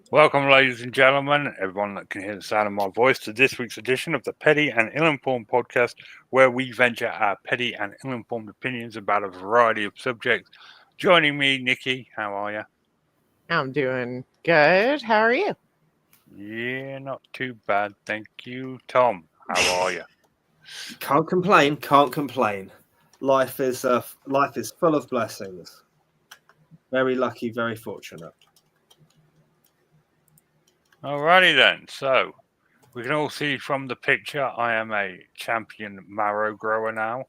Welcome, ladies and gentlemen, everyone that can hear the sound of my voice, to this week's edition of the Petty and Ill-Informed podcast, where we venture our petty and ill-informed opinions about a variety of subjects. Joining me, Nikki, how are you? I'm doing good. How are you? Yeah, not too bad, thank you. Tom, how are you? Can't complain. Can't complain. Life is full of blessings. Very lucky. Very fortunate. Alrighty then, so we can all see from the picture I am a champion marrow grower now.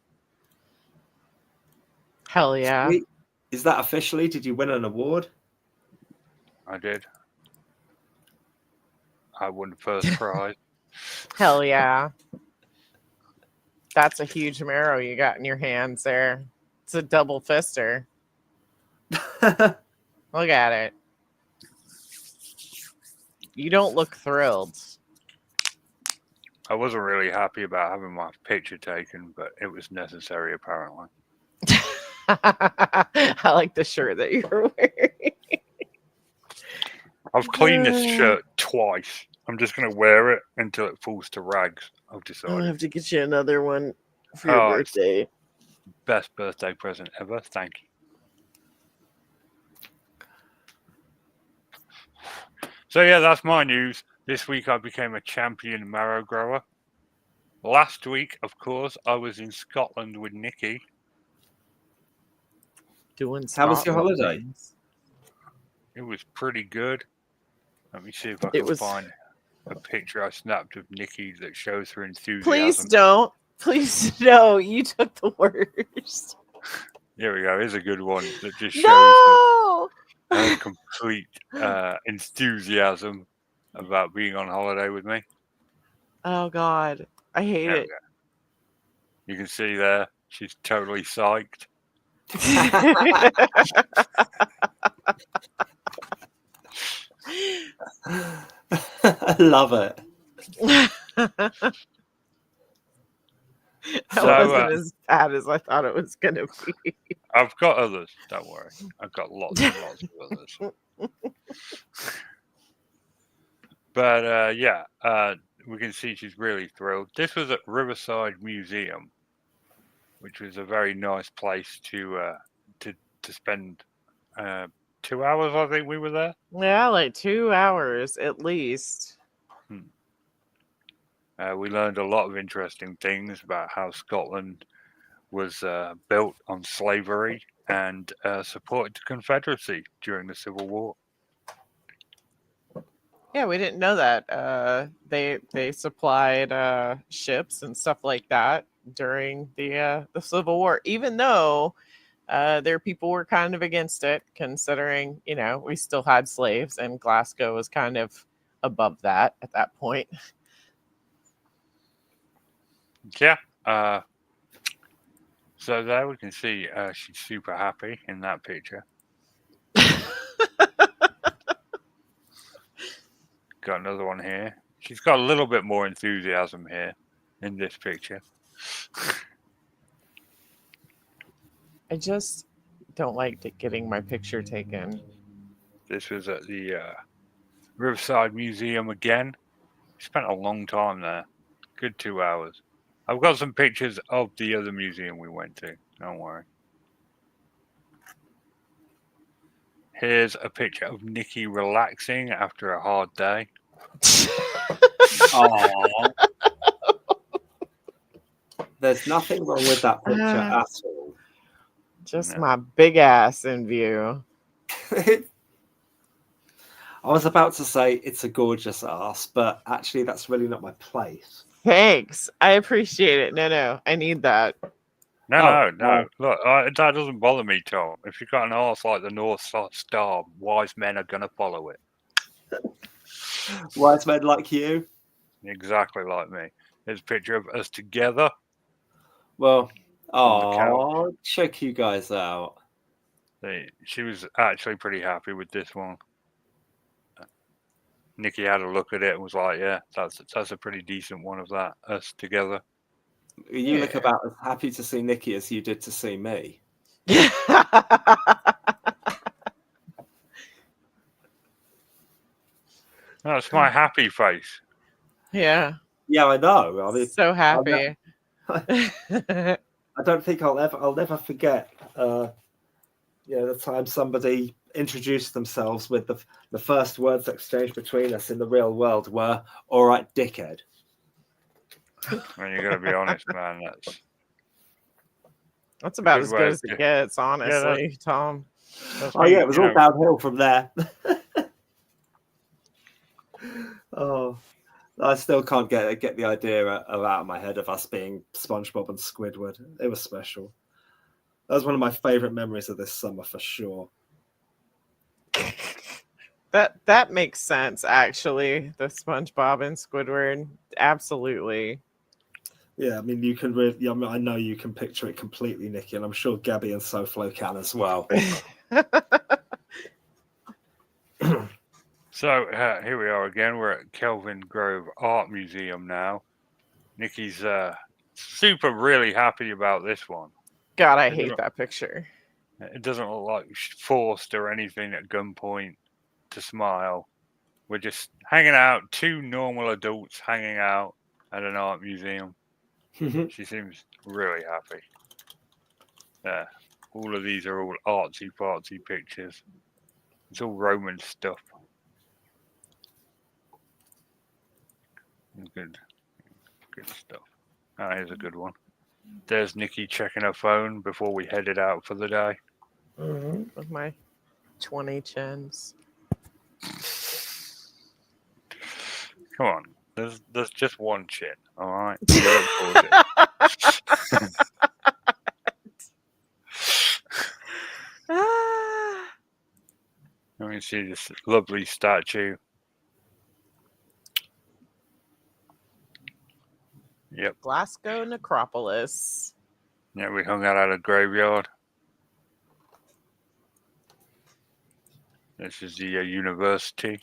Hell yeah. Sweet. Is that officially? Did you win an award? I did. I won the first prize. Hell yeah. That's a huge marrow you got in your hands there. It's a double fister. Look at it. You don't look thrilled. I wasn't really happy about having my picture taken, but it was necessary apparently. I like the shirt that you're wearing. I've cleaned this shirt twice. I'm just going to wear it until it falls to rags. I've I'll decided. have to get you another one for your Oh, it's- birthday. Best birthday present ever. Thank you. So, yeah, that's my news. This week I became a champion marrow grower. Last week, of course, I was in Scotland with Nikki. Doing How was your Scotland holiday? things. It was pretty good. Let me see if I It can was- find a picture I snapped of Nikki that shows her enthusiasm. Please don't. Please no. You took the worst. Here we go. Here's a good one that just shows No. her complete enthusiasm about being on holiday with me. Oh God, I hate There we it. go. You can see there, she's totally psyched. I love it. That So, wasn't as bad as I thought it was gonna be. I've got others. Don't worry. I've got lots and lots of others. But yeah, we can see she's really thrilled. This was at Riverside Museum, which was a very nice place to spend 2 hours. I think we were there. Yeah, like 2 hours at least. We learned a lot of interesting things about how Scotland was built on slavery and supported the Confederacy during the Civil War. Yeah, we didn't know that. They supplied ships and stuff like that during the Civil War, even though their people were kind of against it, considering we still had slaves and Glasgow was kind of above that at that point. Yeah. So there we can see she's super happy in that picture. Got another one here. She's got a little bit more enthusiasm here in this picture. I just don't like getting my picture taken. This was at the Riverside Museum again. Spent a long time there. Good 2 hours. I've got some pictures of the other museum we went to. Don't worry. Here's a picture of Nikki relaxing after a hard day. Aww. There's nothing wrong with that picture at all. Just No. my big ass in view. I was about to say it's a gorgeous ass, but actually that's really not my place. Thanks. I appreciate it. No, I need that. No. Oh. Look, that doesn't bother me, Tom. If you've got an arse like the North Star, wise men are going to follow it. Wise men like you? Exactly like me. Here's a picture of us together. Well, On the couch. oh, check you guys out. She was actually pretty happy with this one. Nikki had a look at it and was like, "Yeah, that's a pretty decent one of that, us together." You look Yeah. about as happy to see Nikki as you did to see me. That's my happy face. Yeah. Yeah, I know. I mean, So happy. I don't think I'll never forget. The time somebody introduced themselves with the first words exchanged between us in the real world were "All right, dickhead." I mean, you got to be honest, man. That's about good as way good of as it ge- gets, honestly, Tom. that's Oh me, yeah, it was all downhill from there. Oh, I still can't get the idea out of my head of us being SpongeBob and Squidward. It was special. That was one of my favorite memories of this summer for sure. That makes sense, actually. The SpongeBob and Squidward, absolutely. Yeah, I mean, you can really. I mean, I know you can picture it completely, Nikki, and I'm sure Gabby and SoFlo can as well. So here we are again. We're at Kelvin Grove Art Museum now. Nikki's super really happy about this one. God, I hate that picture. It doesn't look like she's forced or anything at gunpoint to smile. We're just hanging out, two normal adults hanging out at an art museum. She seems really happy. Yeah, all of these are all artsy-fartsy pictures. It's all Roman stuff. Good stuff. Oh, here's a good one. There's Nikki checking her phone before we headed out for the day. With my 20 chins. Come on, there's just one chin, all right? You look forward to it. Let me see this lovely statue. Yep. Glasgow Necropolis. Yeah, we hung out at a graveyard. This is the university.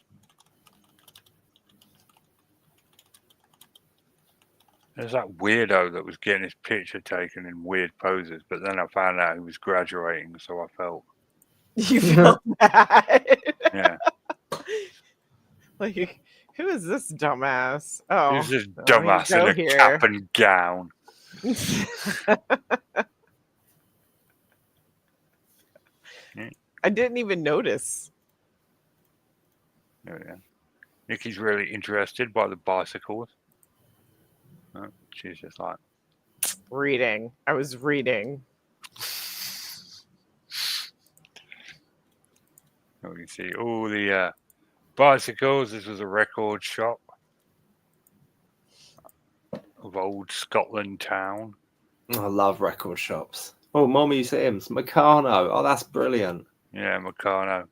There's that weirdo that was getting his picture taken in weird poses, but then I found out he was graduating, so I felt. You feel bad? Yeah. Like, who is this dumbass? Oh, Who's this dumbass in a cap and gown? I didn't even notice. There we go. Nikki's really interested by the bicycles. Oh, she's just like reading. I was reading. We can see all the bicycles. This was a record shop of old Scotland town. I love record shops. Oh, more museums. Meccano. Oh, that's brilliant. Yeah, Meccano.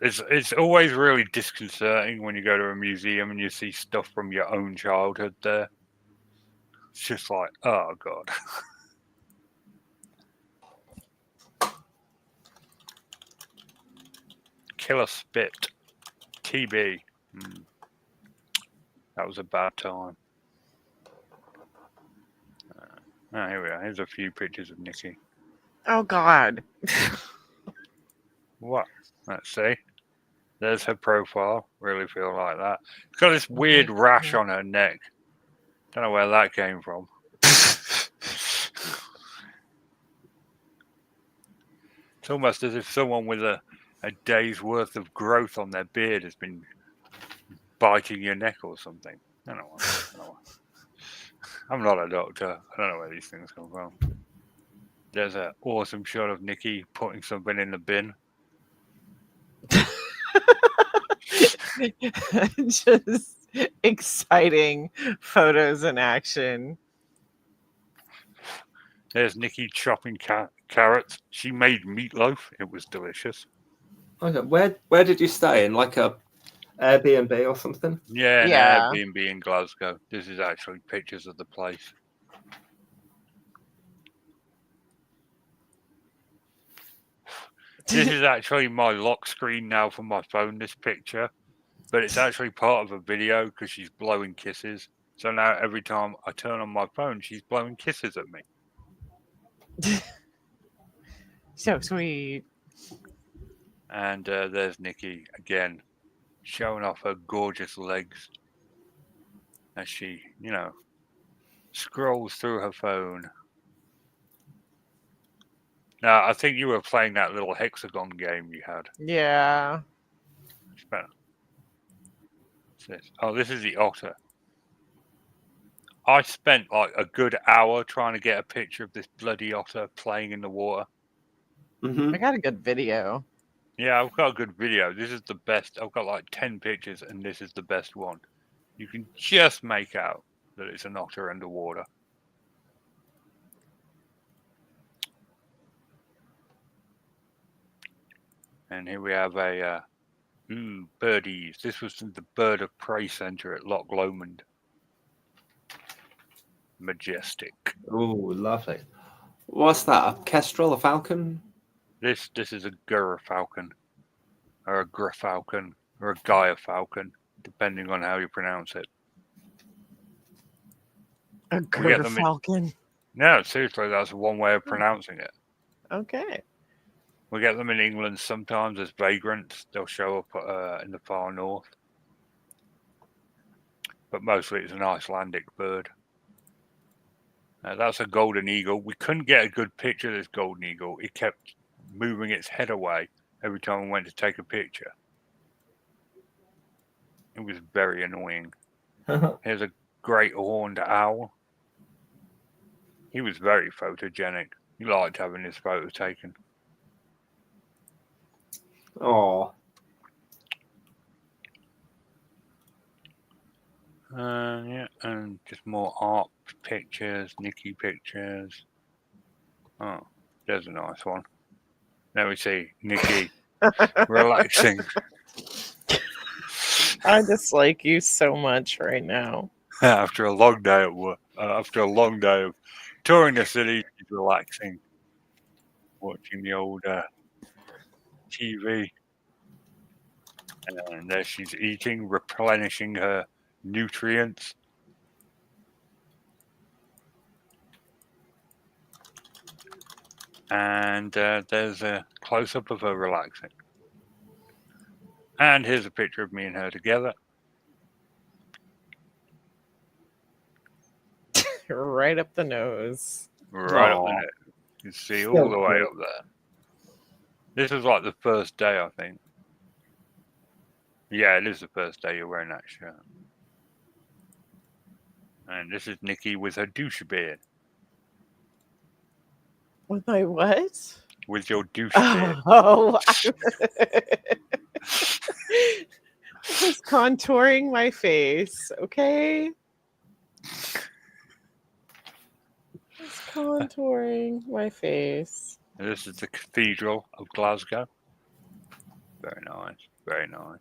It's always really disconcerting when you go to a museum and you see stuff from your own childhood there. It's just like, oh god. Killer Spit. TB. That was a bad time. Here we are. Here's a few pictures of Nikki. Oh god. What? Let's see. There's her profile. Really feel like that. She's got this weird rash on her neck. Don't know where that came from. It's almost as if someone with a day's worth of growth on their beard has been biting your neck or something. I don't know. I'm not a doctor. I don't know where these things come from. There's an awesome shot of Nikki putting something in the bin. Just exciting photos in action. There's Nikki chopping carrots. She made meatloaf. It was delicious. Okay, where did you stay? In like a Airbnb or something? Yeah, an Yeah. Airbnb in Glasgow. This is actually pictures of the place. This is actually my lock screen now for my phone, this picture. But it's actually part of a video because she's blowing kisses. So now every time I turn on my phone, she's blowing kisses at me. So sweet. And there's Nikki again. showing off her gorgeous legs as she, scrolls through her phone. Now, I think you were playing that little hexagon game you had. Yeah. Oh, this is the otter. I spent like a good hour trying to get a picture of this bloody otter playing in the water. Mm-hmm. I got a good video. Yeah, I've got a good video. This is the best. I've got like 10 pictures, and this is the best one. You can just make out that it's an otter underwater. And here we have a birdies. This was the Bird of Prey Centre at Loch Lomond. Majestic. Oh, lovely. What's that? A kestrel, a falcon? This is a gyrfalcon, or a gyrfalcon, or a gyrfalcon, depending on how you pronounce it. A We get them in- falcon. No, seriously, that's one way of pronouncing it. Okay. We get them in England sometimes as vagrants. They'll show up in the far north. But mostly it's an Icelandic bird. That's a golden eagle. We couldn't get a good picture of this golden eagle. It kept moving its head away every time we went to take a picture. It was very annoying. Here's a great horned owl. He was very photogenic. He liked having his photo taken. Oh. Yeah, and just more art pictures, Nikki pictures. Oh, there's a nice one. There we see Nikki relaxing. I dislike you so much right now. After a long day at work, after a long day of touring the city, she's relaxing, watching the old TV. And there she's eating, replenishing her nutrients. And there's a close-up of her relaxing. And here's a picture of me and her together. Right up the nose. Right up Aw. the neck. You can see So all the way cute. up there. This was like the first day, I think. Yeah, it is the first day you're wearing that shirt. And this is Nikki with her douche beard. With my what? With your douche beard. Oh, I was contouring my face, okay? Just contouring my face. And this is the Cathedral of Glasgow. Very nice. Very nice.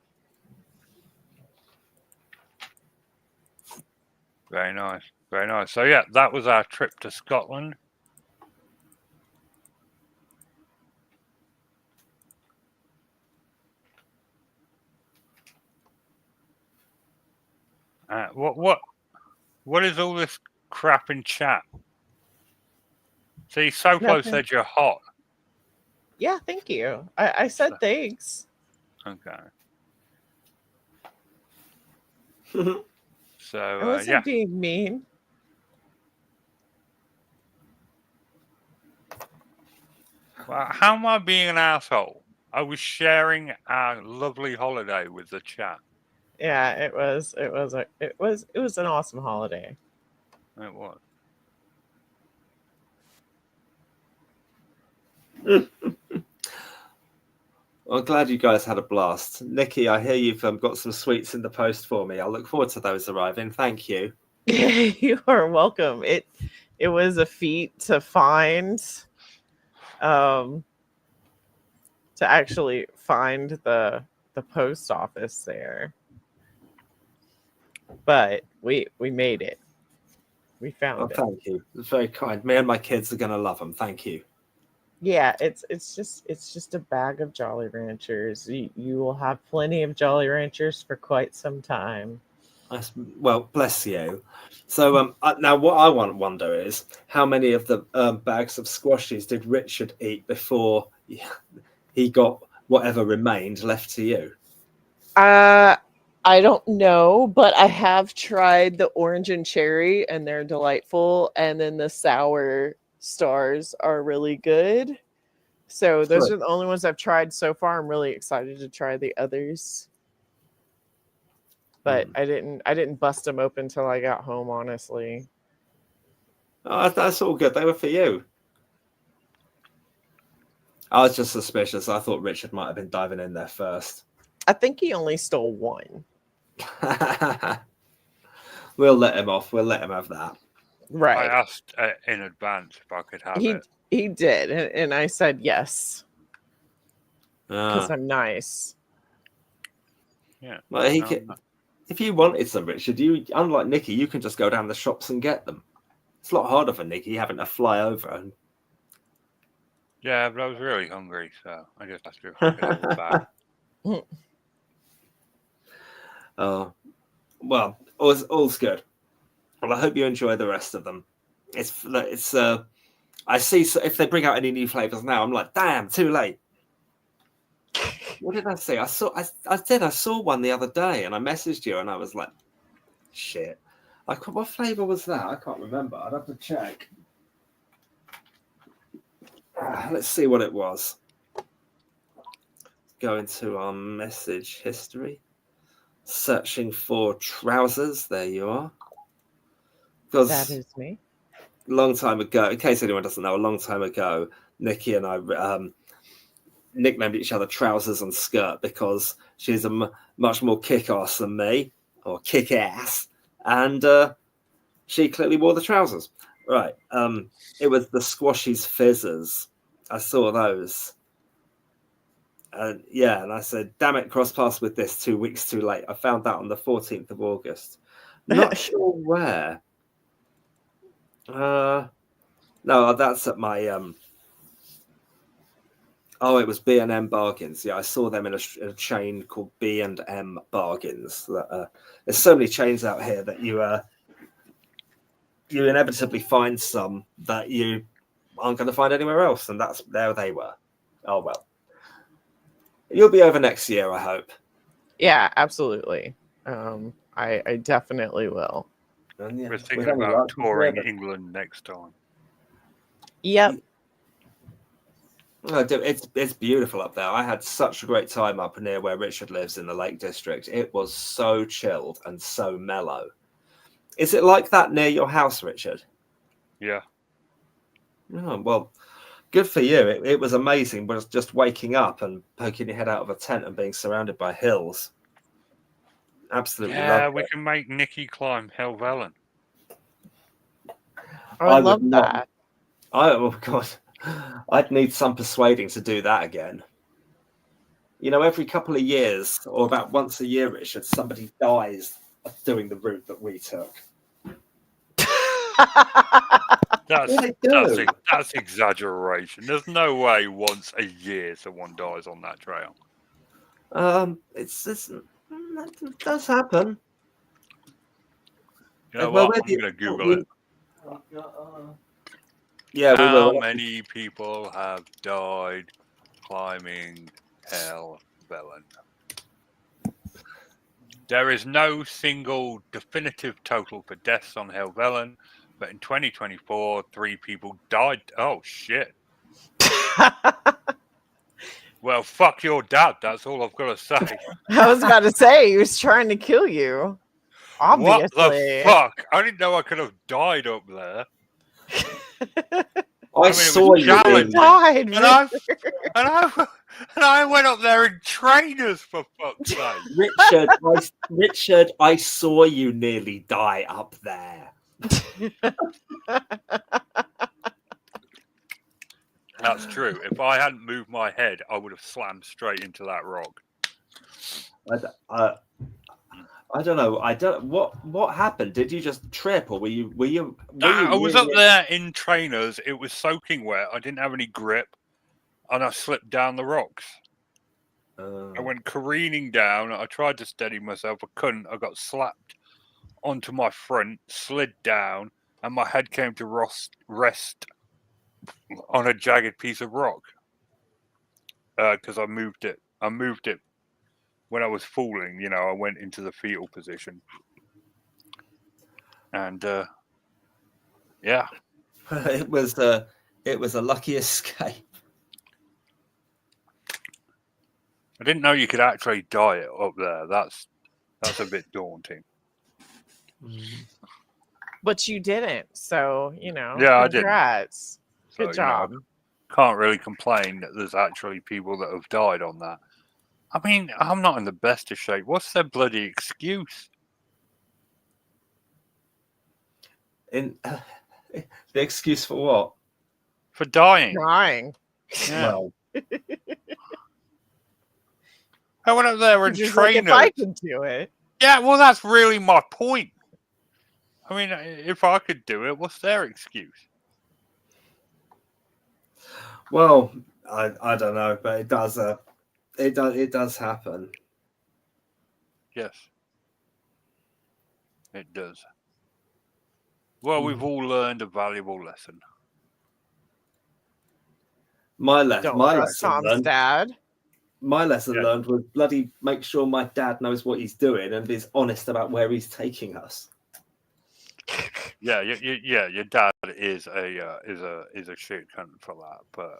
Very nice. Very nice. So, yeah, that was our trip to Scotland. What is all this crap in chat? See, so close Nothing. said you're hot. Yeah, thank you. I said thanks. Okay. I So, wasn't yeah. being mean. Well, how am I being an asshole? I was sharing our lovely holiday with the chat. Yeah, it was an awesome holiday. It was. I'm glad you guys had a blast. Nikki, I hear you've got some sweets in the post for me. I look forward to those arriving. Thank you. You are welcome. It was a feat to find, to actually find the post office there, but we made it. We found Oh, it. thank you. It's very kind. Me and my kids are going to love them. Thank you. Yeah, it's just a bag of Jolly Ranchers. You will have plenty of Jolly Ranchers for quite some time. Well, bless you. So now what I wonder is how many of the bags of squashies did Richard eat before he got whatever remained left to you? I don't know, but I have tried the orange and cherry, and they're delightful. And then the sour stars are really good. So those Good. are the only ones I've tried so far. I'm really excited to try the others. But I didn't bust them open till I got home, honestly. Oh, that's all good. They were for you. I was just suspicious. I thought Richard might have been diving in there first. I think he only stole one. We'll let him off. We'll let him have that. I Right. asked in advance if I could have He it. he did, and I said yes because Ah. I'm nice. Yeah. Well, he No, can, if you wanted some, Richard, you unlike Nikki, you can just go down the shops and get them. It's a lot harder for Nikki having to fly over. And yeah, but I was really hungry, so I just asked her if I could have a bag. Oh, well, all's good. Well, I hope you enjoy the rest of them. It's I see if they bring out any new flavors now, I'm like, damn, too late. What did I say? I saw one the other day, and I messaged you, and I was like, shit. Like, what flavor was that? I can't remember. I'd have to check. Let's see what it was. Go into our message history. Searching for trousers. There you are. Because That is me. a long time ago, in case anyone doesn't know, a long time ago, Nikki and I nicknamed each other Trousers and Skirt because she's much more kick-ass than me, or kick-ass, and she clearly wore the trousers. Right. It was the Squashies Fizzers. I saw those. And yeah, and I said, damn it, cross paths with this 2 weeks too late. I found that on the 14th of August. Not sure where. No, that's at my it was B&M Bargains. Yeah, I saw them in a chain called B&M Bargains. There's so many chains out here that you inevitably find some that you aren't going to find anywhere else, and there they were. Oh well. You'll be over next year, I hope. Yeah, absolutely. I definitely will. And yeah, We're thinking with any about luck, touring yeah, England next time. Yep. Oh, dude, it's beautiful up there. I had such a great time up near where Richard lives in the Lake District. It was so chilled and so mellow. Is it like that near your house, Richard? Yeah. Oh, well, good for you. It was amazing, but just waking up and poking your head out of a tent and being surrounded by hills. Absolutely Yeah, loved we it. can make Nikki climb Helvellyn. I would love not. that. Oh God, I'd need some persuading to do that again. You know, every couple of years, or about once a year, Richard, somebody dies doing the route that we took. That's exaggeration. There's no way once a year someone dies on that trail. It does happen. You know Well, what? I'm maybe- going to Google it. Yeah, we How will. many people have died climbing Helvellyn? There is no single definitive total for deaths on Helvellyn, but in 2024, 3 people died. Oh, shit. Well, fuck your dad. That's all I've got to say. I was about to say he was trying to kill you. Obviously. What the fuck? I didn't know I could have died up there. I saw you. challenging. Died, And I went up there in trainers, for fuck's sake. Richard, I saw you nearly die up there. That's true. If I hadn't moved my head, I would have slammed straight into that rock. I don't know. What happened. Did you just trip, or were you? I was up there in trainers. It was soaking wet. I didn't have any grip, and I slipped down the rocks. I went careening down. I tried to steady myself. I couldn't. I got slapped onto my front, slid down, and my head came to rest on a jagged piece of rock because I moved it. I moved it when I was falling, I went into the fetal position, and yeah, it was a lucky escape. I didn't know you could actually die up there. That's a bit daunting. But you didn't, so Yeah, I didn't. congrats. So, Good job. Can't really complain that there's actually people that have died on that. I mean, I'm not in the best of shape. What's their bloody excuse? The excuse for what? For dying. Dying. Yeah. Well, I went up there and Just like, trained if I us. could do it. Yeah, well, that's really my point. I mean, if I could do it, what's their excuse? well, I don't know, but it does happen. Yes, it does. Well, we've all learned a valuable lesson. My Don't lesson trust Tom's learned. dad. My lesson Yeah. learned was bloody make sure my dad knows what he's doing and is honest about where he's taking us. Yeah, your dad is a shit cunt for that, but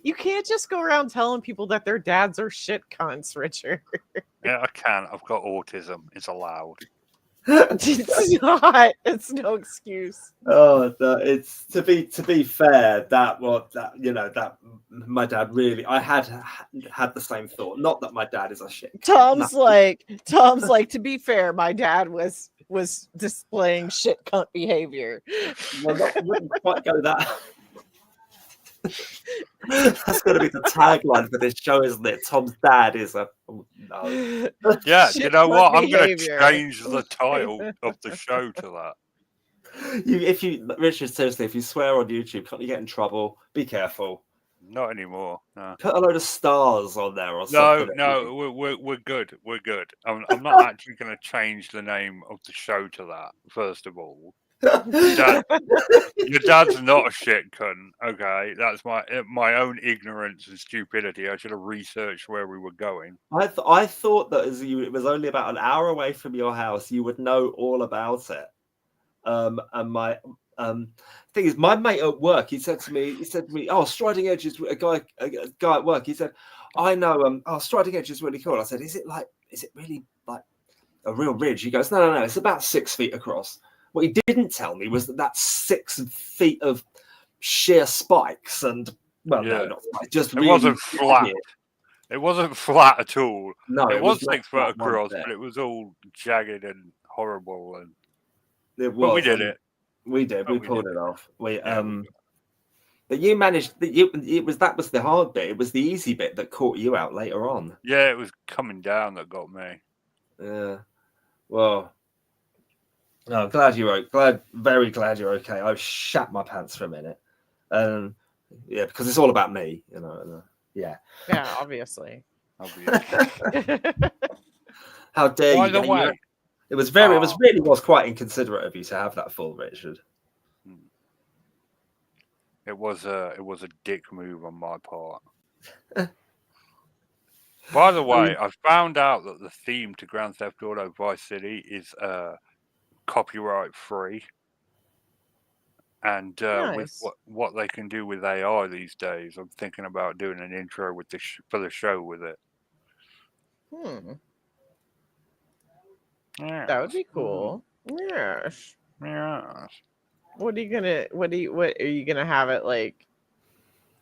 You can't just go around telling people that their dads are shit cunts, Richard. yeah, I can. I've got autism. It's allowed. It's not. It's no excuse. Oh, it's to be fair. That my dad really. I had the same thought. Not that my dad is a shit. Tom's like, to be fair, my dad was displaying shit cunt behavior. Well, I wouldn't quite go that. That's going to be the tagline for this show, isn't it? Tom's dad is a no. Yeah, Shit you know what? cunt I'm going to behavior. change the title of the show to that. Richard, seriously, if you swear on YouTube, can't you get in trouble? Be careful. Not anymore. No. Put a load of stars on there or No, something. we're good. We're good. I'm not actually going to change the name of the show to that. First of all, your dad's not a shit cunt. Okay, that's my own ignorance and stupidity. I should have researched where we were going. I thought that it was only about an hour away from your house, you would know all about it. And my thing is, my mate at work, he said to me, "Oh, Striding Edge is a guy at work." He said, "I know. Striding Edge is really cool." I said, "Is it really like a real ridge?" He goes, "No. It's about 6 feet across." What he didn't tell me was that that's 6 feet of sheer spikes and no, not spikes, just it really wasn't flat. jagged. It wasn't flat at all. No, it was not 6 foot flat one across, bit. but it was all jagged and horrible. And It but we was, did and it. We did. But We we pulled did it off. We Yeah, but you managed. That was the hard bit. It was the easy bit that caught you out later on. Yeah, it was coming down that got me. Yeah. Well. No, very glad you're okay. I shat my pants for a minute. Yeah, because it's all about me, yeah. Yeah, obviously. Obviously. How dare By you? the way, it was really quite inconsiderate of you to have that full, Richard. it was a dick move on my part. By the way, I found out that the theme to Grand Theft Auto Vice City is copyright free, and with Nice. what they can do with AI these days, I'm thinking about doing an intro with for the show with it. Yeah, That would be cool. Yes. yeah. What are you gonna have it like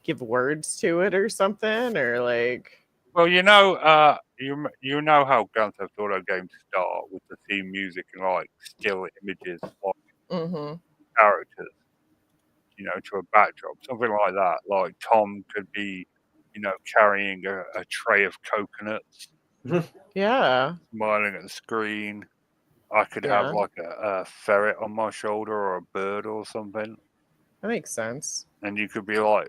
give words to it or something, or like Well, you know how Grand Theft Auto games start with the theme music and like still images of characters, to a backdrop, something like that. Like Tom could be, carrying a tray of coconuts, yeah. smiling at the screen. I could have like a ferret on my shoulder or a bird or something, That makes sense. and you could be like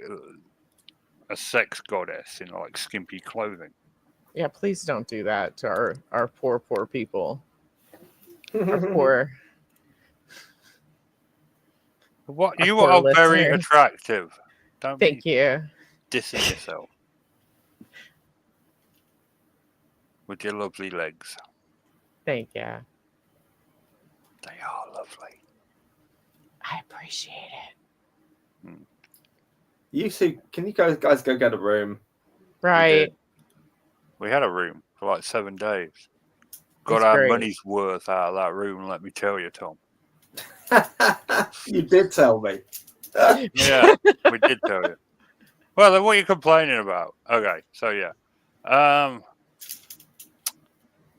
a sex goddess in like skimpy clothing. Yeah, please don't do that to our poor people. Our poor. What Our you poor are very listeners. attractive. Don't Thank be, you. dissing yourself with your lovely legs. Thank you. They are lovely. I appreciate it. You two, can you guys go get a room? Right. We had a room for like 7 days. Got It's our great. money's worth out of that room, let me tell you, Tom. You did tell me. Yeah, we did tell you. Well, then what are you complaining about? Okay, so yeah.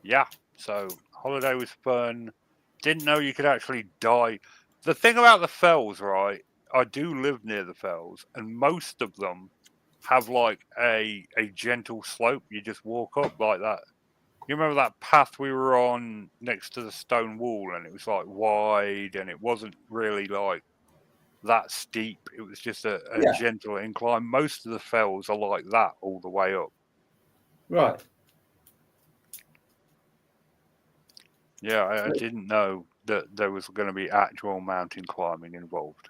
Yeah, so holiday was fun. Didn't know you could actually die. The thing about the Fells, right? I do live near the Fells, and most of them have like a gentle slope. You just walk up like that. You remember that path we were on next to the stone wall, and it was like wide, and it wasn't really like that steep. It was just a Yeah. gentle incline. Most of the Fells are like that all the way up. Right. Yeah, I didn't know that there was going to be actual mountain climbing involved.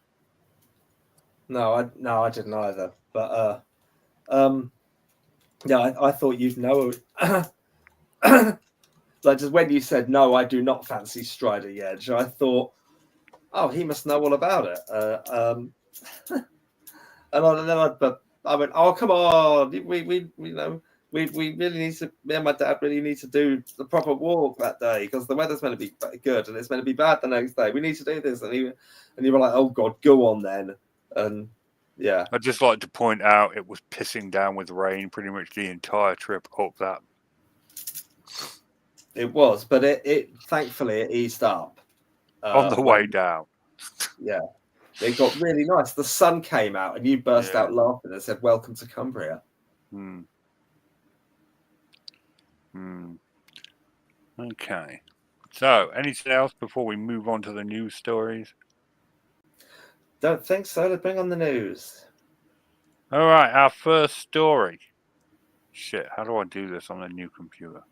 No, I didn't either. But yeah, I thought you'd know. Like just when you said no, I do not fancy Strider Edge. I thought, oh, he must know all about it. And then I went, oh, come on, we know. We really need to. Me and my dad really need to do the proper walk that day because the weather's meant to be good and it's meant to be bad the next day. We need to do this, and you were like, oh God, go on then. And yeah, I'd just like to point out it was pissing down with rain pretty much the entire trip up that. it was, but it thankfully it eased up On the way down. Yeah, it got really nice. The sun came out, and you burst out laughing and said, "Welcome to Cumbria." Okay. So, anything else before we move on to the news stories? Don't think so. Let's bring on the news. All right, our first story. Shit, how do I do this on a new computer?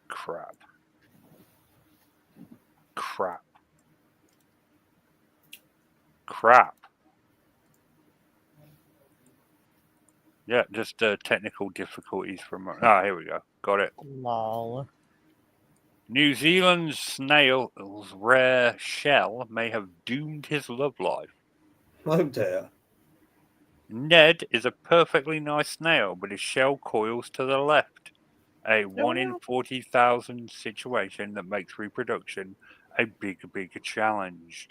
Crap. Yeah, just technical difficulties from. Here we go. Got it. Lol. New Zealand's snail's rare shell may have doomed his love life. Oh dear. Ned is a perfectly nice snail, but his shell coils to the left. A 1 in 40,000 situation that makes reproduction a big challenge.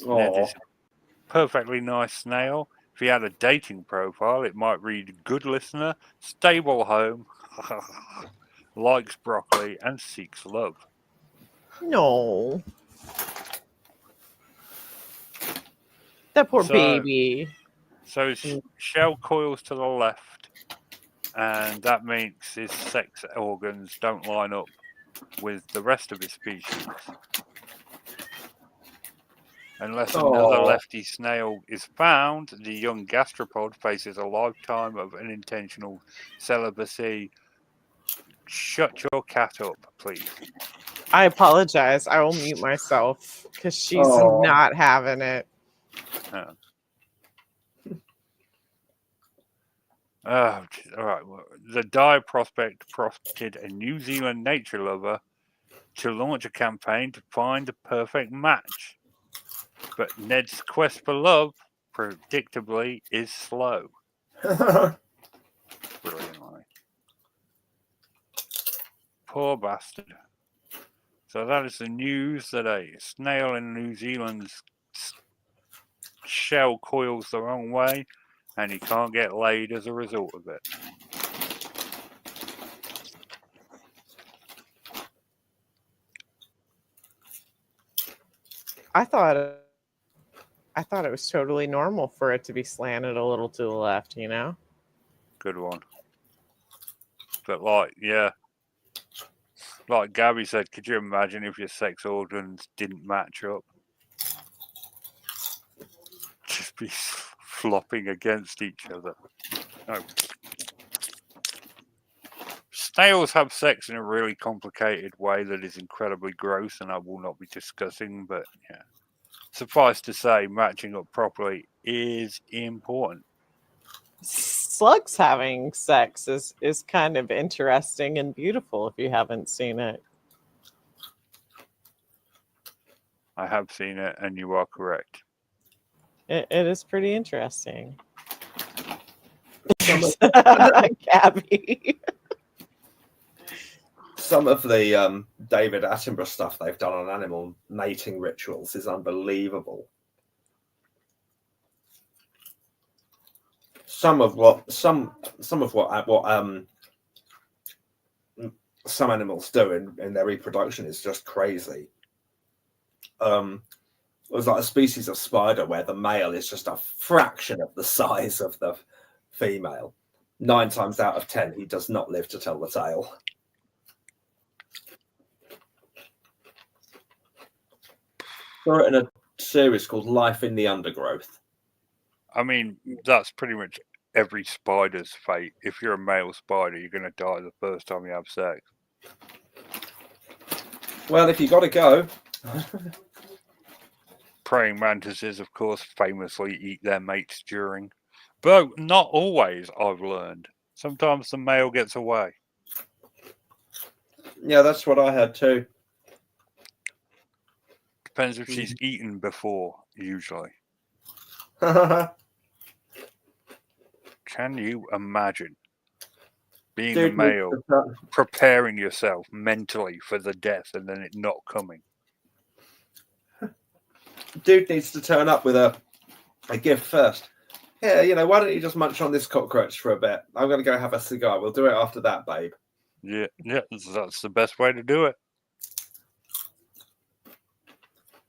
Ned is a perfectly nice snail. If he had a dating profile, it might read good listener, stable home, likes broccoli, and seeks love. No. That poor baby. So his shell coils to the left, and that makes his sex organs don't line up with the rest of his species. Unless another lefty snail is found, the young gastropod faces a lifetime of unintentional celibacy. Shut your cat up, please. I apologize. I will mute myself because she's not having it. All right. Well, the dire prospect prompted a New Zealand nature lover to launch a campaign to find the perfect match. But Ned's quest for love, predictably, is slow. Brilliantly. Poor bastard. So that is the news that a snail in New Zealand's shell coils the wrong way, and he can't get laid as a result of it. I thought it was totally normal for it to be slanted a little to the left, you know? Good one. But like Gabby said, could you imagine if your sex organs didn't match up? Just be flopping against each other. No. Snails have sex in a really complicated way that is incredibly gross, and I will not be discussing. But yeah, suffice to say, matching up properly is important. Slugs having sex is kind of interesting and beautiful if you haven't seen it. I have seen it, and you are correct. It is pretty interesting. Some of, Gabby. some of the David Attenborough stuff they've done on animal mating rituals is unbelievable. Some of what some animals do in their reproduction is just crazy. There's like a species of spider where the male is just a fraction of the size of the female. 9 times out of 10, he does not live to tell the tale. Saw it in a series called Life in the Undergrowth. I mean, that's pretty much every spider's fate. If you're a male spider, you're going to die the first time you have sex. Well, if you got to go. Praying mantises, of course, famously eat their mates during. But not always, I've learned. Sometimes the male gets away. Yeah, that's what I had too. Depends if she's eaten before, usually. Dude, Can you imagine being a male, needs preparing yourself mentally for the death and then it not coming? to turn up with a gift first. Yeah, why don't you just munch on this cockroach for a bit? I'm going to go have a cigar. We'll do it after that, babe. Yeah, that's the best way to do it.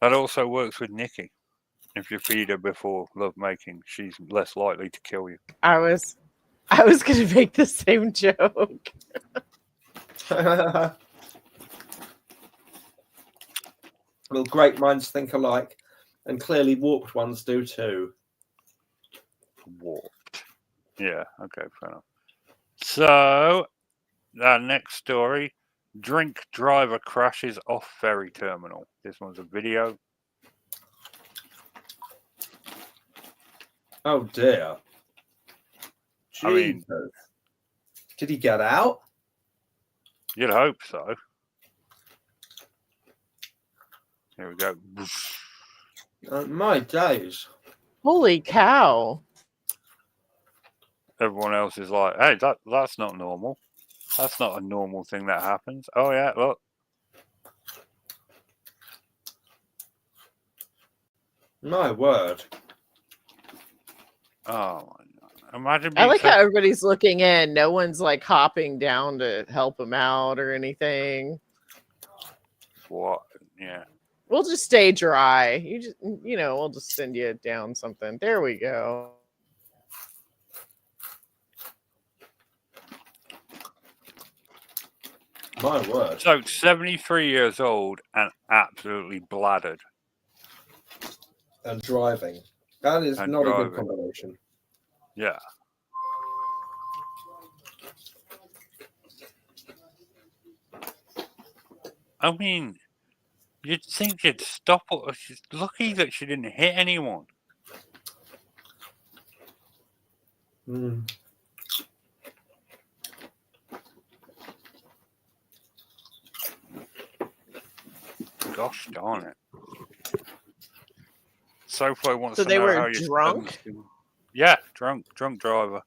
That also works with Nikki. If you feed her before lovemaking, she's less likely to kill you. I was going to make the same joke. Well, great minds think alike, and clearly warped ones do too. Warped. Yeah, okay, fair enough. So, our next story, drink driver crashes off ferry terminal. This one's a video. Oh dear. I mean- Jesus. Did he get out? You'd hope so. Here we go. My days. Holy cow. Everyone else is like, hey, that's not normal. That's not a normal thing that happens. Oh, yeah, look. My word. Oh, my God. Imagine I being like how everybody's looking in. No one's like hopping down to help him out or anything. What? Yeah. We'll just stay dry. We'll just send you down something. There we go. My word. So, 73 years old and absolutely bladdered. And driving. That is And not a driving. good combination. Yeah. I mean, you'd think you'd stop her. She's lucky that she didn't hit anyone. Mm. Gosh darn it. Soflo wants So to they know were how your drunk? son's- Yeah, drunk driver.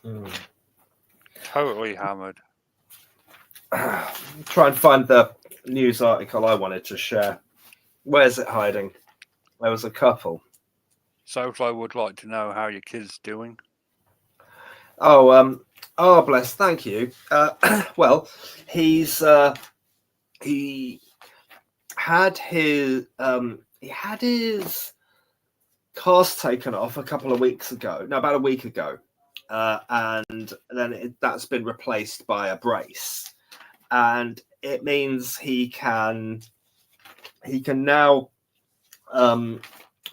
Mm. Totally hammered. Try and find the news article I wanted to share. Where's it hiding? There was a couple. Soflo would like to know how your kid's doing. Oh, bless. Thank you. Well, he had his cast taken off a couple of weeks ago. No, about a week ago, and then that's been replaced by a brace, and it means he can now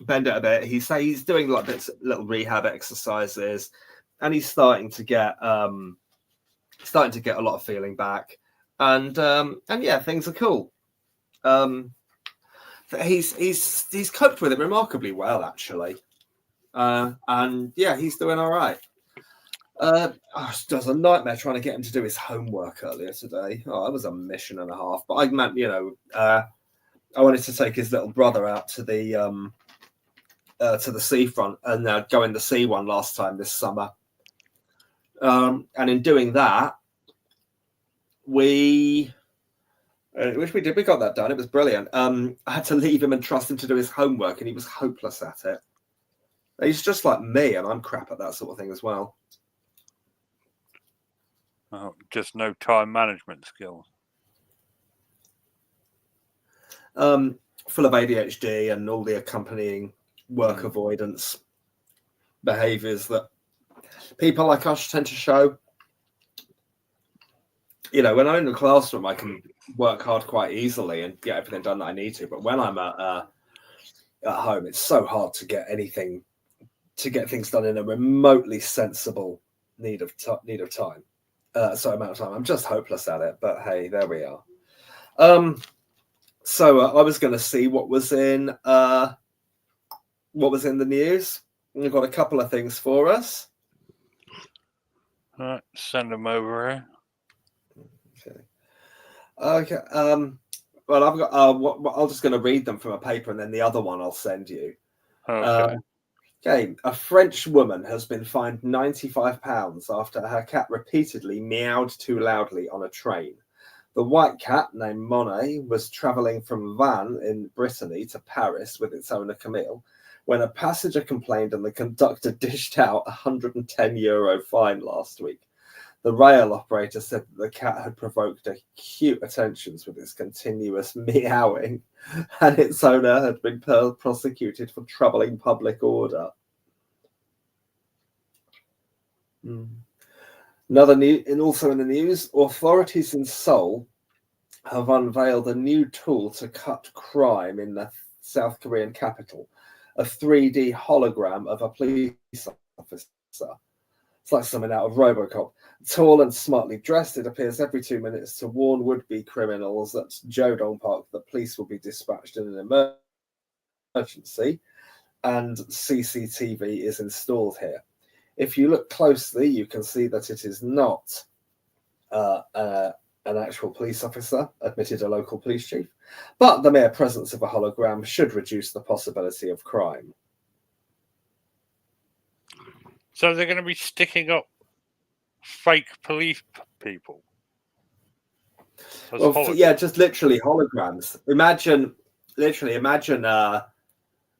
bend it a bit. He's doing like little rehab exercises. he's starting to get a lot of feeling back, and yeah, things are cool. He's coped with it remarkably well, actually, and yeah, he's doing all right. It was a nightmare trying to get him to do his homework earlier today. Oh, that was a mission and a half. But I meant, I wanted to take his little brother out to the seafront and go in the sea one last time this summer. And in doing that, which we did, we got that done. It was brilliant. I had to leave him and trust him to do his homework, and he was hopeless at it. He's just like me, and I'm crap at that sort of thing as well. Oh, just no time management skills. Full of ADHD and all the accompanying work avoidance behaviors that people like us tend to show. When I'm in the classroom, I can work hard quite easily and get everything done that I need to. But when I'm at home, it's so hard to get things done in a remotely sensible need of time. Amount of time. I'm just hopeless at it. But hey, there we are. So I was going to see what was in the news. We've got a couple of things for us. All right, send them over here. Okay. Well, I've got. I'm just going to read them from a paper, and then the other one I'll send you. Okay. Okay. A French woman has been fined £95 after her cat repeatedly meowed too loudly on a train. The white cat, named Monet, was travelling from Vannes in Brittany to Paris with its owner Camille when a passenger complained and the conductor dished out a €110 fine last week. The rail operator said that the cat had provoked acute attentions with its continuous meowing, and its owner had been prosecuted for troubling public order. Also in the news, authorities in Seoul have unveiled a new tool to cut crime in the South Korean capital, a 3D hologram of a police officer. It's like something out of RoboCop. Tall and smartly dressed, it appears every 2 minutes to warn would-be criminals at Jodong Park that police will be dispatched in an emergency, and CCTV is installed here. If you look closely, you can see that it is not an actual police officer, admitted a local police chief, but the mere presence of a hologram should reduce the possibility of crime. So they're going to be sticking up fake police people? Well, yeah, just literally holograms. Imagine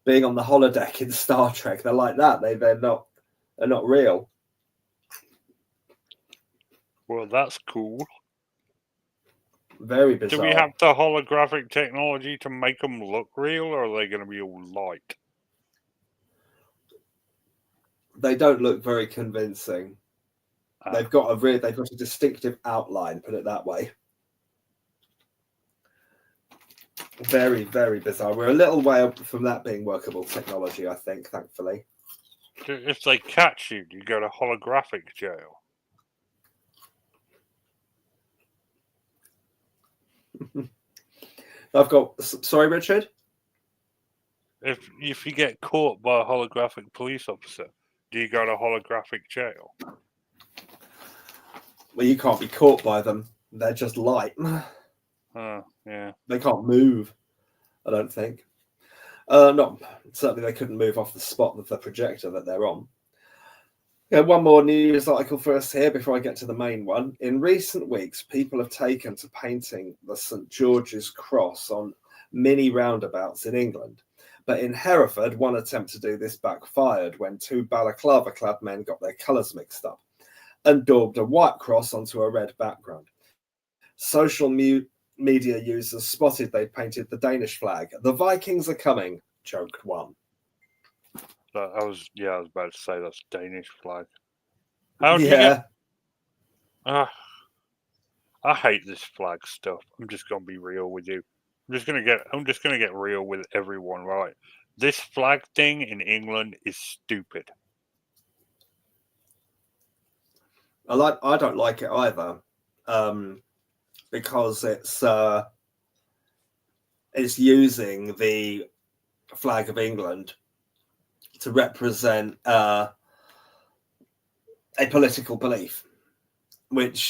being on the holodeck in Star Trek. They're like that. They're not real. Well, that's cool. Very bizarre. Do we have the holographic technology to make them look real, or are they going to be all light? They don't look very convincing. They've got a distinctive outline, put it that way. Very, very bizarre. We're a little way up from that being workable technology, I think, thankfully. If they catch you, you go to holographic jail. Sorry, Richard? If you get caught by a holographic police officer, do you go to holographic jail? Well, you can't be caught by them. They're just light. Yeah. They can't move, I don't think. Certainly they couldn't move off the spot of the projector that they're on. Yeah, one more news article for us here before I get to the main one. In recent weeks, people have taken to painting the St. George's Cross on mini roundabouts in England. But in Hereford, one attempt to do this backfired when two balaclava-clad men got their colours mixed up and daubed a white cross onto a red background. Social media users spotted they'd painted the Danish flag. The Vikings are coming, joked one. I was about to say that's Danish flag. I hate this flag stuff. I'm just gonna be real with you. I'm just gonna get real with everyone, right? This flag thing in England is stupid. I don't like it either, because it's using the flag of England to represent a political belief, which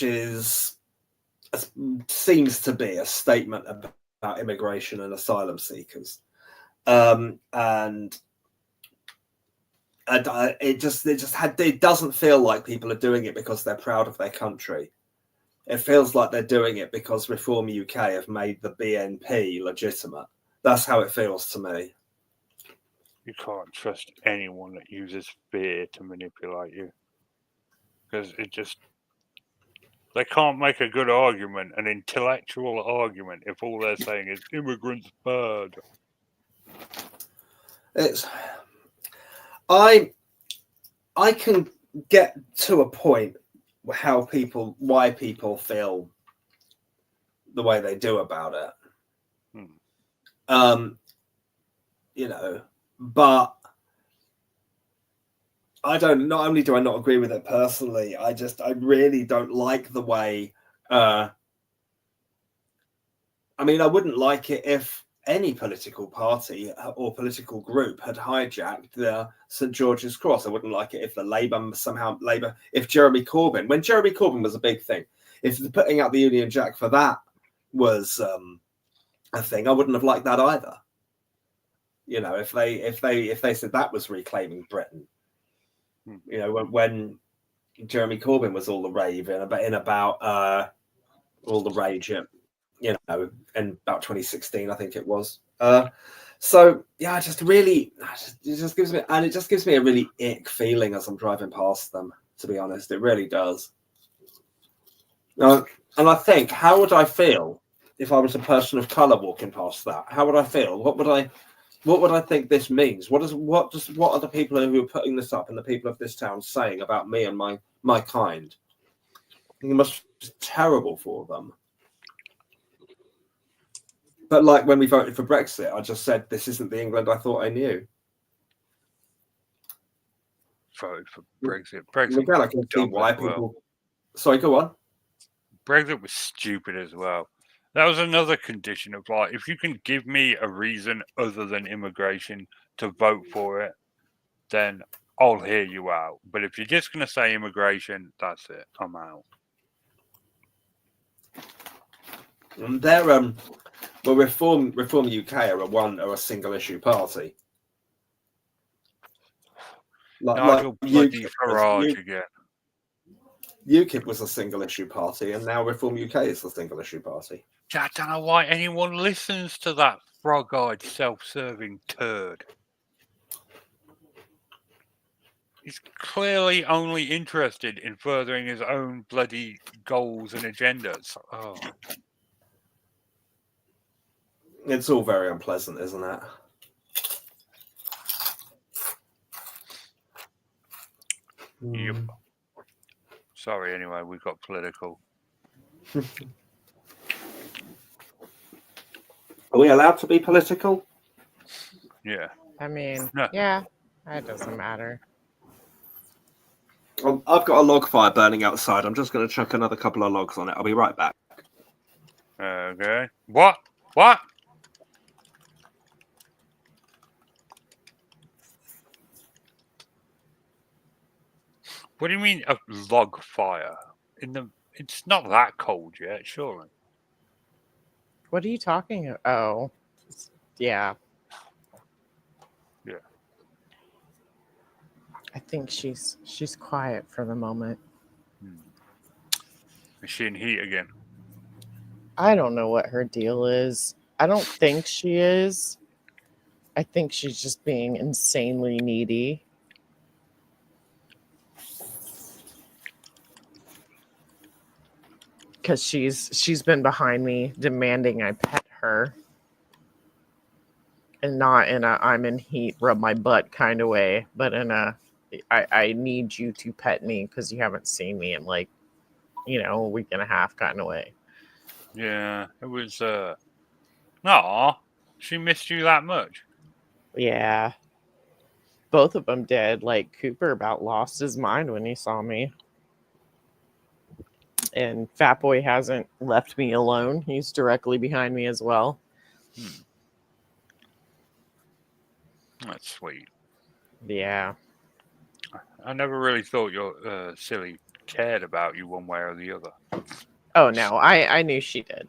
seems to be a statement about immigration and asylum seekers, and it doesn't feel like people are doing it because they're proud of their country. It feels like they're doing it because Reform UK have made the BNP legitimate. That's how it feels to me. You can't trust anyone that uses fear to manipulate you, because they can't make a good argument, an intellectual argument, if all they're saying is immigrants bad. I can get to a point why people feel the way they do about it. But not only do I not agree with it personally, I really don't like the way, I wouldn't like it if any political party or political group had hijacked the St. George's Cross. I wouldn't like it if if Jeremy Corbyn, when Jeremy Corbyn was a big thing, if putting out the Union Jack for that was a thing, I wouldn't have liked that either. If they said that was reclaiming Britain, when Jeremy Corbyn was all the rave about all the rage, in about 2016, I think it was. So yeah, it just gives me a really ick feeling as I'm driving past them. To be honest, it really does. And I think, how would I feel if I was a person of color walking past that? How would I feel? What would I think this means? What are the people who are putting this up and the people of this town saying about me and my kind? It must be terrible for them. But like when we voted for Brexit, I just said, this isn't the England I thought I knew. Voted for Brexit. Again, I can see why people... Sorry, go on. Brexit was stupid as well. That was another condition of, like, if you can give me a reason other than immigration to vote for it, then I'll hear you out. But if you're just going to say immigration, that's it. I'm out. And they're Reform UK are a single issue party. Nigel bloody Farage again. UKIP was a single issue party, and now Reform UK is a single issue party. I don't know why anyone listens to that frog-eyed, self-serving turd. He's clearly only interested in furthering his own bloody goals and agendas. Oh. It's all very unpleasant, isn't it? Yep. Sorry, anyway, we got political. Are we allowed to be political? Yeah. No. Yeah, it doesn't matter. I've got a log fire burning outside. I'm just going to chuck another couple of logs on it. I'll be right back. Okay. What? What? What do you mean a log fire? It's not that cold yet, surely. What are you talking about? Oh, yeah. Yeah. I think she's quiet for the moment. Is she in heat again? I don't know what her deal is. I don't think she is. I think she's just being insanely needy. Because she's been behind me demanding I pet her. And not in a I'm in heat, rub my butt kind of way, but in a I need you to pet me because you haven't seen me in like, a week and a half kind of way. Yeah, it was no, she missed you that much. Yeah. Both of them did. Like Cooper about lost his mind when he saw me. And Fat Boy hasn't left me alone. He's directly behind me as well. That's sweet. Yeah. I never really thought your silly cared about you one way or the other. Oh no, I knew she did.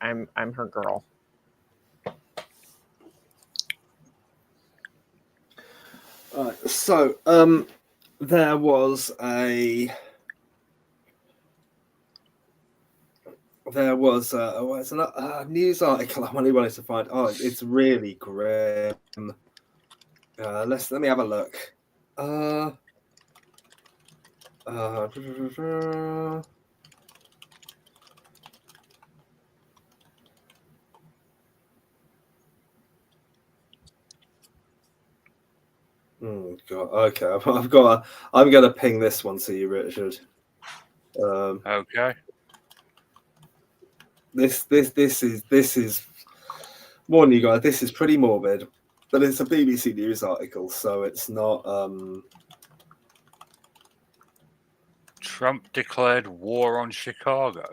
I'm her girl. So there was a news article I really wanted to find. Oh, it's really grim. Let me have a look. Oh God. Okay, I'm gonna ping this one to you, Richard. Okay. This is warning you guys. This is pretty morbid, but it's a BBC News article, so it's not. Trump declared war on Chicago.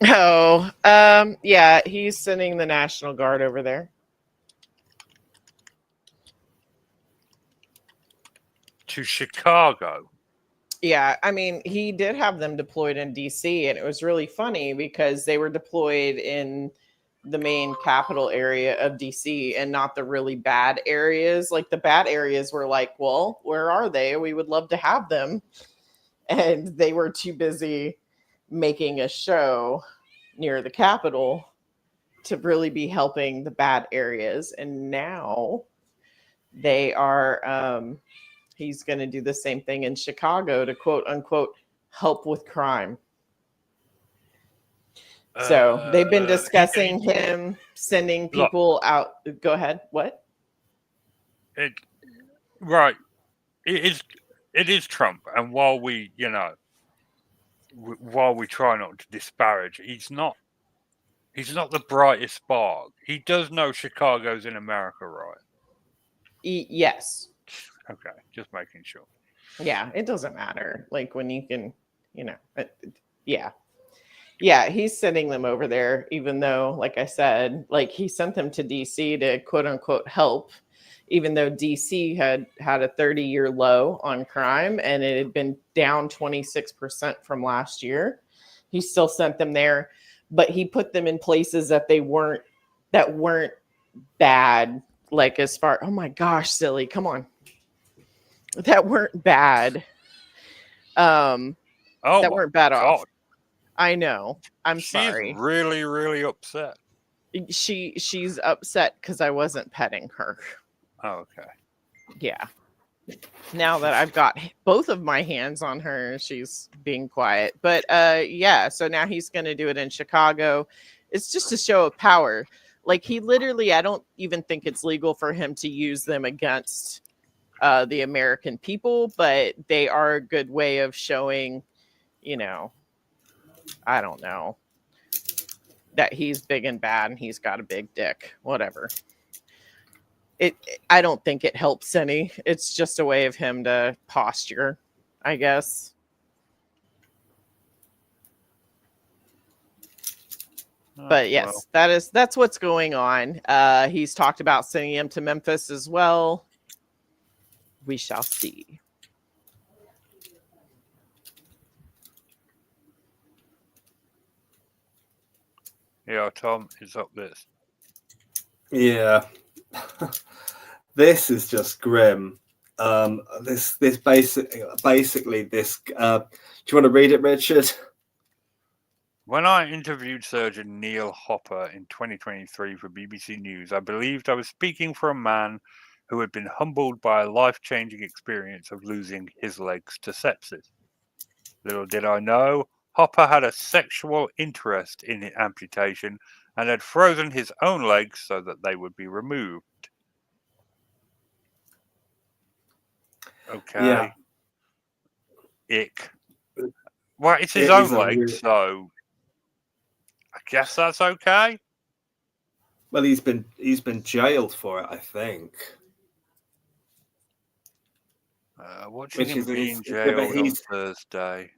Oh, yeah, he's sending the National Guard over there. To Chicago. Yeah, I mean, he did have them deployed in DC, and it was really funny because they were deployed in the main capital area of DC and not the really bad areas. Like the bad areas were like, well, where are they? We would love to have them. And they were too busy making a show near the Capitol to really be helping the bad areas. And now they are, he's going to do the same thing in Chicago to quote unquote help with crime. So they've been discussing him sending people out. Go ahead. What? Right. It is Trump. And while we try not to disparage, he's not the brightest spark. He does know Chicago's in America, right? Yes. Okay. Just making sure. Yeah. It doesn't matter. Like when you can, yeah. Yeah, he's sending them over there, even though, like I said, like he sent them to DC to quote unquote help, even though DC had a 30-year low on crime and it had been down 26% from last year. He still sent them there, but he put them in places that weren't bad. Like as far, oh my gosh, silly, come on. That weren't bad. That weren't bad off. I know. I'm sorry. She's really, really upset. She's upset because I wasn't petting her. Oh, okay. Yeah. Now that I've got both of my hands on her, she's being quiet. But yeah, so now he's going to do it in Chicago. It's just a show of power. Like he literally, I don't even think it's legal for him to use them against the American people, but they are a good way of showing, I don't know, that he's big and bad and he's got a big dick, whatever. I don't think it helps any. It's just a way of him to posture, I guess. But yes, well, that's what's going on. He's talked about sending him to Memphis as well. We shall see. Yeah, Tom, it's up this. Yeah. This is just grim. This basically this. Do you want to read it, Richard? When I interviewed surgeon Neil Hopper in 2023 for BBC News, I believed I was speaking for a man who had been humbled by a life-changing experience of losing his legs to sepsis. Little did I know, Hopper had a sexual interest in amputation and had frozen his own legs so that they would be removed. Okay. Yeah. Ick. Well, it's his own leg, so I guess that's okay. Well, he's been jailed for it, I think. Watching him being jailed on Thursday.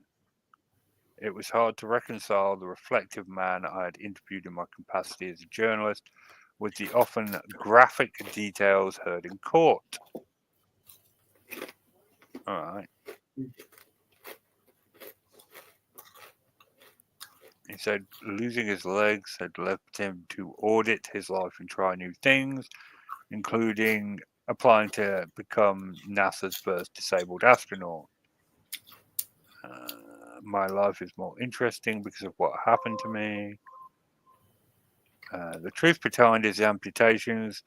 It was hard to reconcile the reflective man I had interviewed in my capacity as a journalist with the often graphic details heard in court. All right. He said losing his legs had left him to audit his life and try new things, including applying to become NASA's first disabled astronaut. My life is more interesting because of what happened to me. The truth behind his amputations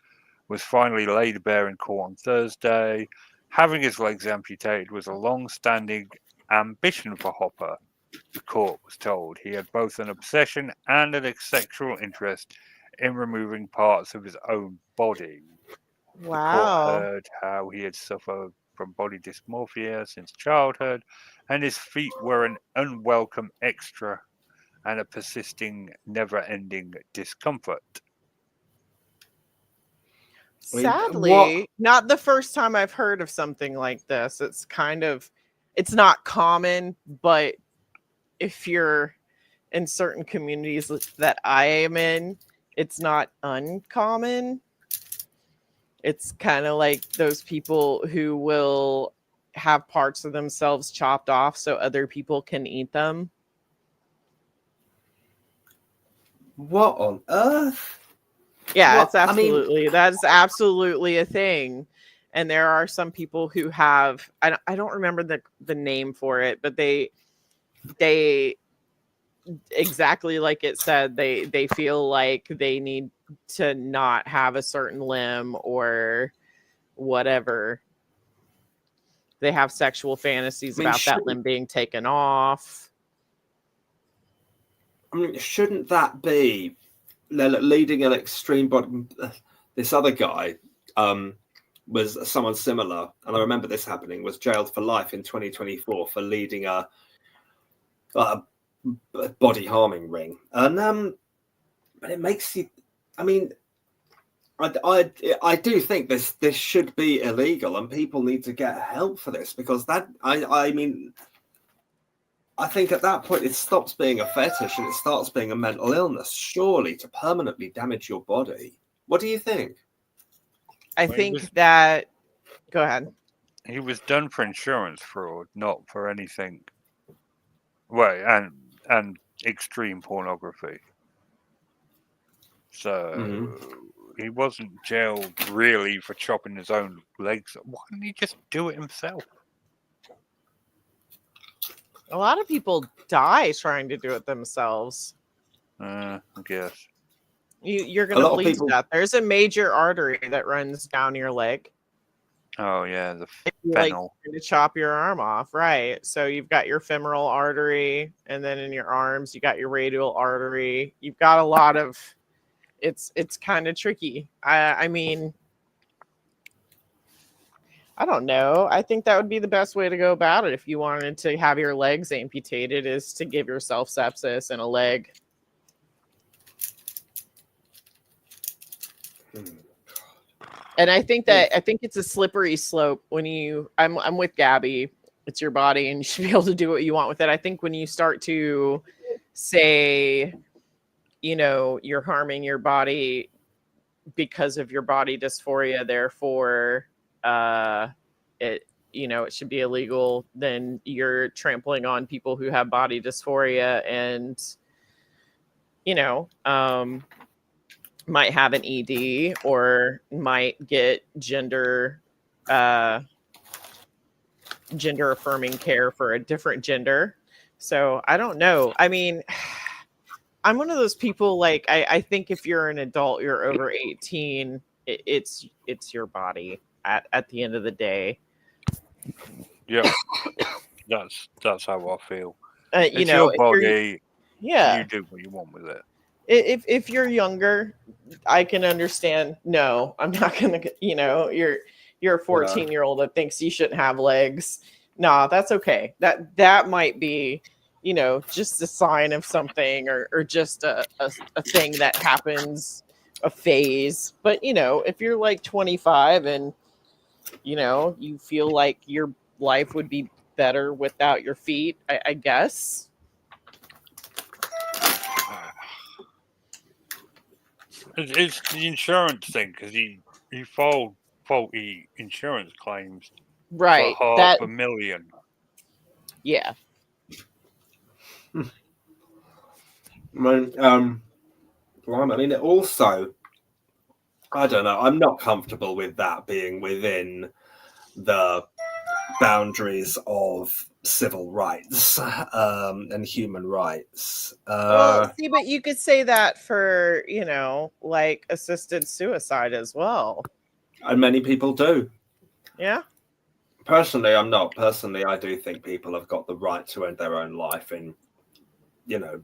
was finally laid bare in court on Thursday. Having his legs amputated was a long-standing ambition for Hopper, the court was told. He had both an obsession and a sexual interest in removing parts of his own body. The court heard how he had suffered from body dysmorphia since childhood, and his feet were an unwelcome extra and a persisting, never-ending discomfort. Sadly, not the first time I've heard of something like this. It's not common, but if you're in certain communities that I am in, it's not uncommon. It's kind of like those people who will have parts of themselves chopped off so other people can eat them. What on earth? Yeah, it's absolutely, that's absolutely a thing. And there are some people who have, I don't remember the name for it, but they exactly like it said, they feel like they need to not have a certain limb or whatever. They have sexual fantasies about that limb being taken off. I mean, shouldn't that be leading an extreme body? This other guy was someone similar, and I remember this happening, was jailed for life in 2024 for leading a body harming ring. And but it makes you, I mean, I do think this should be illegal, and people need to get help for this, because I mean, I think at that point it stops being a fetish and it starts being a mental illness, surely, to permanently damage your body. What do you think? I think that, go ahead. He was done for insurance fraud, not for anything. Well, and extreme pornography. So he wasn't jailed really for chopping his own legs. Why didn't he just do it himself? A lot of people die trying to do it themselves. I guess. You're going to bleed to death. There's a major artery that runs down your leg. Oh, yeah, the fennel. Like to chop your arm off, right? So you've got your femoral artery, and then in your arms, you got your radial artery. You've got a lot of... It's kind of tricky. I mean... I don't know. I think that would be the best way to go about it if you wanted to have your legs amputated, is to give yourself sepsis in a leg. And I think it's a slippery slope when I'm with Gabby. It's your body and you should be able to do what you want with it. I think when you start to say, you're harming your body because of your body dysphoria, therefore it should be illegal, then you're trampling on people who have body dysphoria and might have an ED or might get gender affirming care for a different gender. So I don't know. I mean, I'm one of those people, like, I think if you're an adult, you're over 18, it's your body at the end of the day. Yeah, that's how I feel. It's your body. Yeah, you do what you want with it. If you're younger, I can understand. No, I'm not gonna. You're a 14-year-old that thinks you shouldn't have legs. Nah, that's okay. That might be, just a sign of something, or just a thing that happens, a phase. But if you're like 25 and you feel like your life would be better without your feet, I guess It's the insurance thing because he filed faulty insurance claims Right. for That. $500,000. Yeah. I mean, it also, I don't know. I'm not comfortable with that being within the boundaries of civil rights and human rights. Well, see, but you could say that for, like assisted suicide as well. And many people do. Yeah. Personally, I'm not. Personally, I do think people have got the right to end their own life in,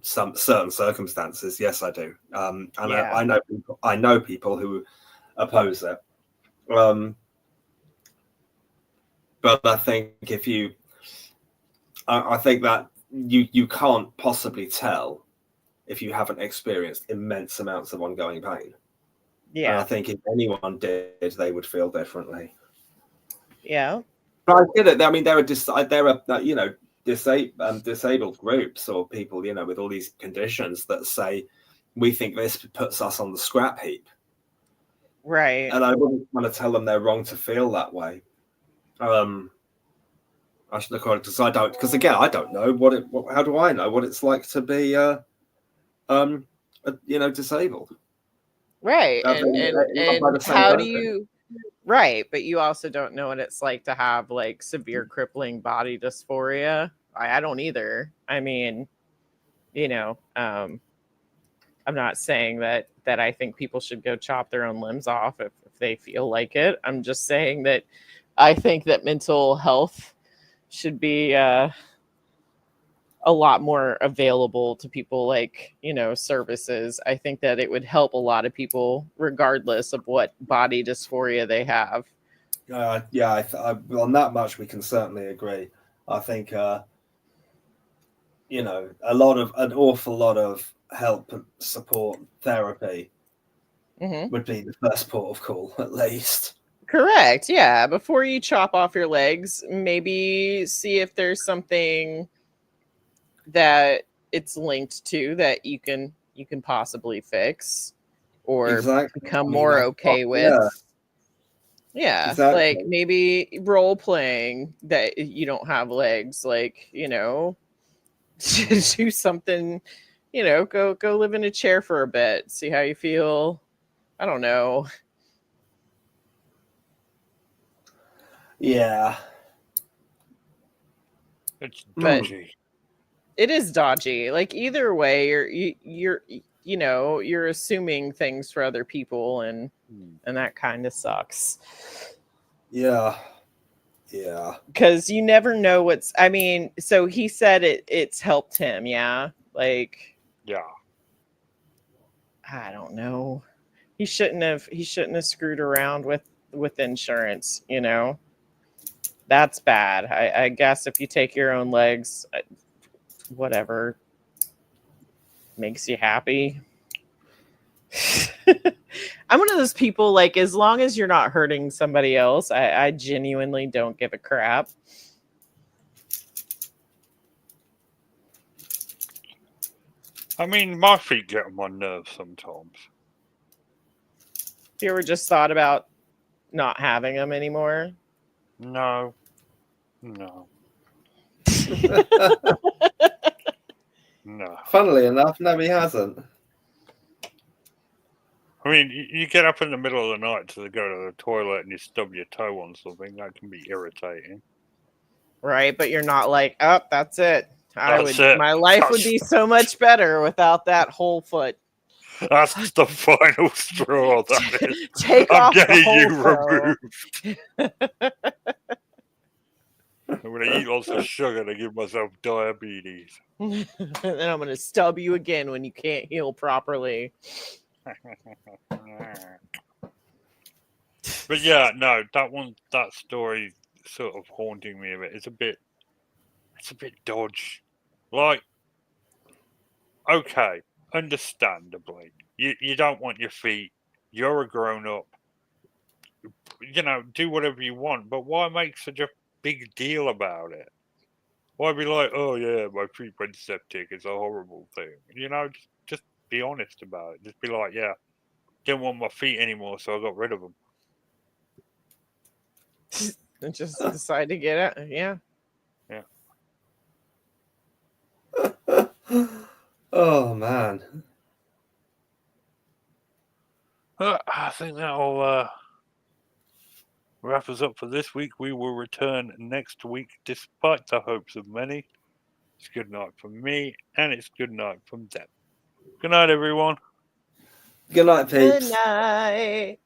some certain circumstances. Yes, I do. And Yeah. I know people who oppose it. But I think I think that you can't possibly tell if you haven't experienced immense amounts of ongoing pain. Yeah. And I think if anyone did, they would feel differently. Yeah. But I get it. I mean, there are disabled groups or people, with all these conditions that say, we think this puts us on the scrap heap. Right. And I wouldn't want to tell them they're wrong to feel that way. I should look on it because again, I don't know how do I know what it's like to be, disabled. Right. And how do you, right. But you also don't know what it's like to have like severe crippling body dysphoria. I don't either. I mean, I'm not saying that I think people should go chop their own limbs off if they feel like it. I'm just saying that I think that mental health should be a lot more available to people, like, services. I think that it would help a lot of people regardless of what body dysphoria they have. On that much we can certainly agree. I think an awful lot of help, support, therapy would be the first port of call, at least. Correct. Yeah. Before you chop off your legs, maybe see if there's something that it's linked to that you can possibly fix or become more okay with. Yeah. Exactly. Like maybe role playing that you don't have legs, like, do something, go live in a chair for a bit, see how you feel. I don't know. Yeah. It's dodgy. It is dodgy. Like either way, you're assuming things for other people, and that kind of sucks. Yeah. Because you never know what's. I mean, so he said it's helped him. Yeah. Like. Yeah. I don't know. He shouldn't have screwed around with insurance. That's bad. I guess if you take your own legs, whatever makes you happy. I'm one of those people, like, as long as you're not hurting somebody else, I genuinely don't give a crap. I mean, my feet get on my nerves sometimes. Have you ever just thought about not having them anymore? No. No. Funnily enough, no, he hasn't. I mean, you get up in the middle of the night to go to the toilet and you stub your toe on something. That can be irritating. Right, but you're not like, oh, that's it. My life That's would be so much better without that whole foot. That's the final straw. That is. Take I'm off getting the you removed. I'm going to eat lots of sugar to give myself diabetes. And then I'm going to stub you again when you can't heal properly. But yeah, no, that story sort of haunting me a bit. It's a bit dodge. Like, okay, understandably, you don't want your feet. You're a grown up. Do whatever you want. But why make such a big deal about it? Why be like, oh yeah, my feet went septic. It's a horrible thing. Just be honest about it. Just be like, yeah, didn't want my feet anymore, so I got rid of them. And just decide to get out. Yeah. Oh man. I think that'll wrap us up for this week. We will return next week, despite the hopes of many. It's good night from me, and it's good night from Deb. Good night, everyone. Good night, Good peeps. night.